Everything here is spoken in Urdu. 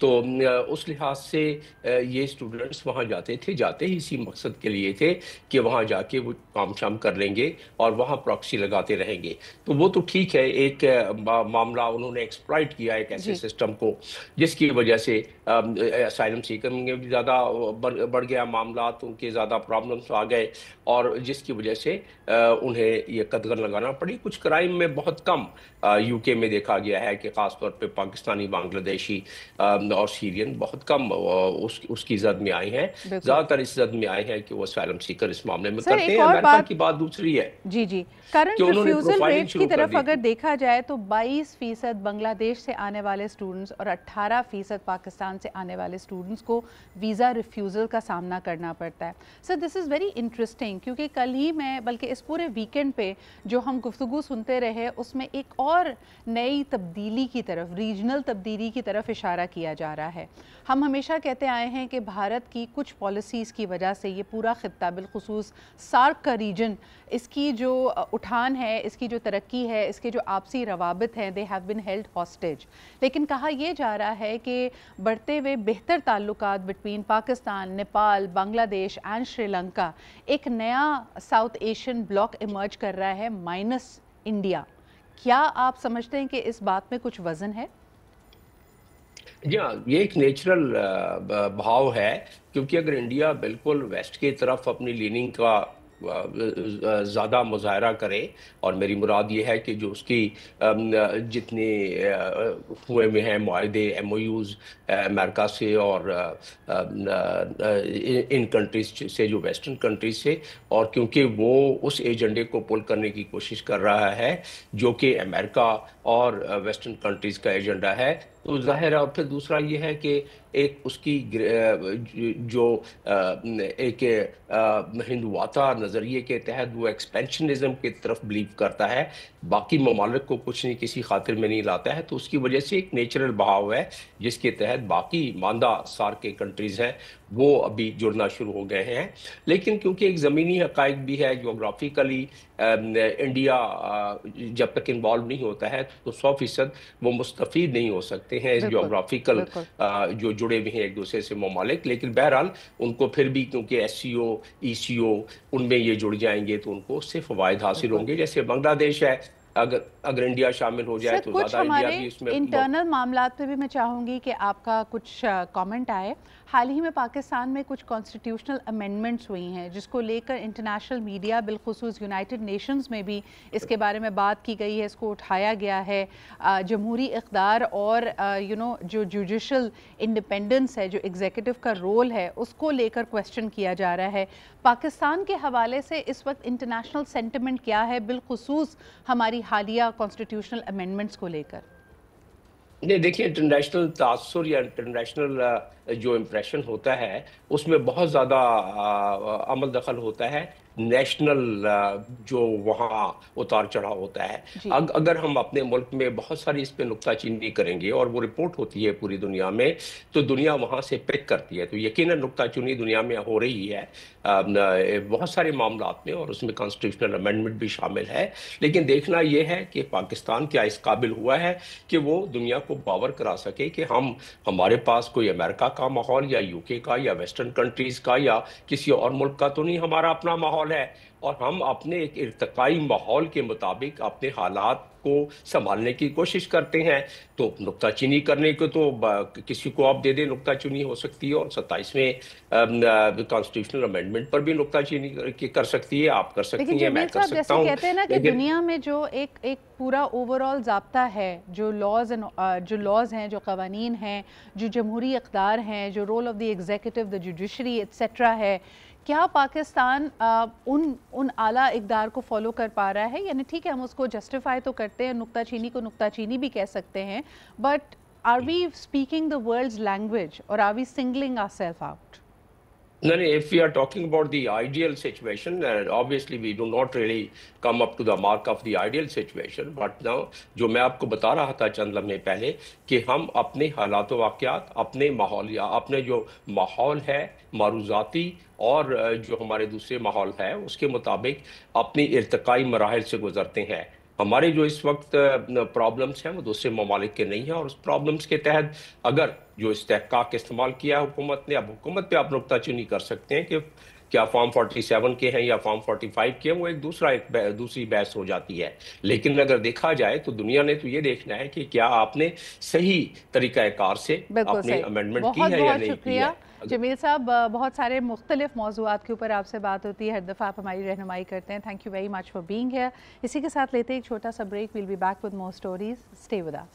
تو اس لحاظ سے یہ اسٹوڈنٹس وہاں جاتے ہی اسی مقصد کے لیے تھے کہ وہاں جا کے وہ کام شام کر لیں گے اور وہاں پراکسی لگاتے رہیں گے. تو وہ تو ٹھیک ہے، ایک معاملہ انہوں نے ایکسپلائٹ کیا ایک ایسے جی سسٹم کو، جس کی وجہ سے اسائلم سیکر میں بھی زیادہ بڑھ گیا معاملات، ان کے زیادہ پرابلمس آ گئے، اور جس کی وجہ سے انہیں یہ قدغن لگانا پڑی. کچھ کرائم میں بہت کم یو کے میں دیکھا گیا ہے کہ خاص طور پہ پاکستانی، بنگلہ دیشی اور سیرین بہت کم اس کی زد میں آئی ہیں. بالکل. زیادہ تر اس زد میں آئے ہیں کہ وہ اسائلم سیکر اس معاملے میں سر کرتے ایک ہیں. اور امریکہ بات، کی بات دوسری ہے جی جی، کہ کرنٹ انہوں نے ریفیوزل پروفائلنگ ریٹ کی شروع کر طرف دی اگر تھی. دیکھا جائے تو 22% بنگلہ دیش سے آنے والے اسٹوڈنٹس اور 18% پاکستان سے آنے والے اسٹوڈنٹس کو ویزا ریفیوزل کا سامنا کرنا پڑتا ہے. سر دس از ویری انٹرسٹنگ، کیونکہ کل ہی میں، بلکہ اس پورے ویکنڈ پہ جو ہم گفتگو سنتے رہے، اس میں ایک اور نئی تبدیلی کی طرف، ریجنل تبدیلی کی طرف اشارہ کیا جا رہا ہے. ہم ہمیشہ کہتے آئے ہیں کہ بھارت کی کچھ پالیسیز کی وجہ سے یہ پورا خطہ، بالخصوص سارک کا ریجن، اس کی جو اٹھان ہے، اس کی جو ترقی ہے، اس کے جو آپسی روابط ہیں، they have been held hostage. لیکن کہا یہ جا رہا ہے کہ بڑھتے ہوئے بہتر تعلقات بٹوین پاکستان، نیپال، بنگلہ دیش اینڈ شری لنکا، ایک نیا ساؤتھ ایشین بلاک ایمرج کر رہا ہے مائنس انڈیا. کیا آپ سمجھتے ہیں کہ اس بات میں کچھ وزن ہے؟ جی ہاں، یہ ایک نیچرل بہاؤ ہے، کیونکہ اگر انڈیا بالکل ویسٹ کی طرف اپنی لیننگ کا زیادہ مظاہرہ کرے، اور میری مراد یہ ہے کہ جو اس کی جتنے ہوئے میں ہیں معاہدے، ایم او یوز امریکہ سے اور ان کنٹریز سے، جو ویسٹرن کنٹریز سے، اور کیونکہ وہ اس ایجنڈے کو پل کرنے کی کوشش کر رہا ہے جو کہ امریکہ اور ویسٹرن کنٹریز کا ایجنڈا ہے، تو ظاہر ہے. اور پھر دوسرا یہ ہے کہ ایک اس کی جو ایک ہندواتا نظریے کے تحت وہ ایکسپینشنزم کی طرف بلیو کرتا ہے، باقی ممالک کو کچھ نہیں، کسی خاطر میں نہیں لاتا ہے. تو اس کی وجہ سے ایک نیچرل بہاؤ ہے جس کے تحت باقی ماندہ سارک کے کنٹریز ہیں وہ ابھی جڑنا شروع ہو گئے ہیں. لیکن کیونکہ ایک زمینی حقائق بھی ہے، جغرافیکلی انڈیا جب تک انوالو نہیں ہوتا ہے تو 100% وہ مستفید نہیں ہو سکتے ہیں اس بالکل جغرافیکل بالکل. جو جڑے ہوئے ہیں ایک دوسرے سے ممالک. لیکن بہرحال ان کو پھر بھی، کیونکہ ایس سی او، ای سی او، ان میں یہ جڑ جائیں گے تو ان کو اس سے فوائد حاصل بالکل ہوں گے. جیسے بنگلہ دیش ہے، اگر انڈیا شامل ہو جائے سر، تو کچھ زیادہ انڈیا ہمارے بھی اس میں انٹرنل معاملات پہ بھی میں چاہوں گی کہ آپ کا کچھ کامنٹ آئے. حال ہی میں پاکستان میں کچھ کانسٹیٹیوشنل امینڈمنٹس ہوئی ہیں جس کو لے کر انٹرنیشنل میڈیا، بالخصوص یونائٹڈ نیشنز میں بھی اس کے بارے میں بات کی گئی ہے، اس کو اٹھایا گیا ہے. جمہوری اقدار اور جو جوڈیشل انڈیپینڈنس ہے، جو ایگزیکٹو کا رول ہے، اس کو لے کر کویسچن کیا جا رہا ہے. پاکستان کے حوالے سے اس وقت انٹرنیشنل سینٹیمنٹ کیا ہے، بالخصوص ہماری حالیہ کانسٹیٹیوشنل امینڈمنٹس کو لے کر؟ نہیں، دیکھیں، انٹرنیشنل تاثر یا انٹرنیشنل جو امپریشن ہوتا ہے اس میں بہت زیادہ عمل دخل ہوتا ہے نیشنل جو وہاں اتار چڑھاؤ ہوتا ہے. جی اگر ہم اپنے ملک میں بہت ساری اس پہ نکتہ چینی کریں گے اور وہ رپورٹ ہوتی ہے پوری دنیا میں، تو دنیا وہاں سے پک کرتی ہے. تو یقیناً نکتہ چینی دنیا میں ہو رہی ہے بہت سارے معاملات میں، اور اس میں کانسٹیٹیوشنل امینڈمنٹ بھی شامل ہے. لیکن دیکھنا یہ ہے کہ پاکستان کیا اس قابل ہوا ہے کہ وہ دنیا کو باور کرا سکے کہ ہمارے پاس کوئی امریکہ کا ماحول یا یو کے کا یا ویسٹرن کنٹریز کا یا کسی اور ملک کا تو نہیں، ہمارا اپنا ماحول ہے، اور ہم اپنے ایک ارتقائی ماحول کے مطابق اپنے حالات کو سنبھالنے کی کوشش کرتے ہیں. تو نکتہ چینی کرنے کو تو کسی کو آپ دے دیں، نکتہ چینی ہو سکتی ہے. اور 27ویں کانسٹیٹیوشنل امینڈمنٹ پر بھی نکتہ چینی کر سکتی ہے، آپ کر لیکن سکتی ہیں، میں جمیل کر صاحب، سکتا جیسے ہوں. کہتے ہیں نا کہ لیکن دنیا میں جو ایک پورا اوورآل ضابطہ ہے، جو لاز ہیں، جو قوانین ہیں، جو جمہوری اقدار ہیں، جو role of the executive, the judiciary etcetera ہے، کیا پاکستان ان اعلیٰ اقدار کو فالو کر پا رہا ہے؟ یعنی ٹھیک ہے، ہم اس کو جسٹیفائی تو کرتے ہیں، نکتہ چینی کو نکتہ چینی بھی کہہ سکتے ہیں، but are we speaking the world's language اور are we singling our self out? No, if we are talking about the ideal situation, obviously we do not really come up to the mark of the ideal situation. But now, جو میں آپ کو بتا رہا تھا چند لمحے پہلے، کہ ہم اپنے حالات و واقعات، اپنے ماحول یا اپنے جو ماحول ہے معروضاتی اور جو ہمارے دوسرے ماحول ہے اس کے مطابق اپنی ارتقائی مراحل سے گزرتے ہیں. ہمارے جو اس وقت پرابلمس ہیں وہ دوسرے ممالک کے نہیں ہیں، اور اس پرابلمس کے تحت اگر جو استحقاق استعمال کیا ہے حکومت نے، اب حکومت پہ آپ نکتہ چینی کر سکتے ہیں کہ کیا فارم 47 کے ہیں یا فارم 45 کے ہیں، وہ ایک دوسری بحث ہو جاتی ہے۔ لیکن اگر دیکھا جائے تو دنیا نے تو یہ دیکھنا ہے کہ کیا آپ نے صحیح طریقہ کار سے بالکل اپنی صحیح، امینڈمنٹ کی بہت ہے یا بہت نہیں کی شکریہ ہے۔ جمیل صاحب، بہت سارے مختلف موضوعات کے اوپر آپ سے بات ہوتی ہے، ہر دفعہ آپ ہماری رہنمائی کرتے ہیں، thank you very much for being here. اسی کے ساتھ لیتے ہیں ایک چھوٹا سا break, we'll be back with more stories, stay with us.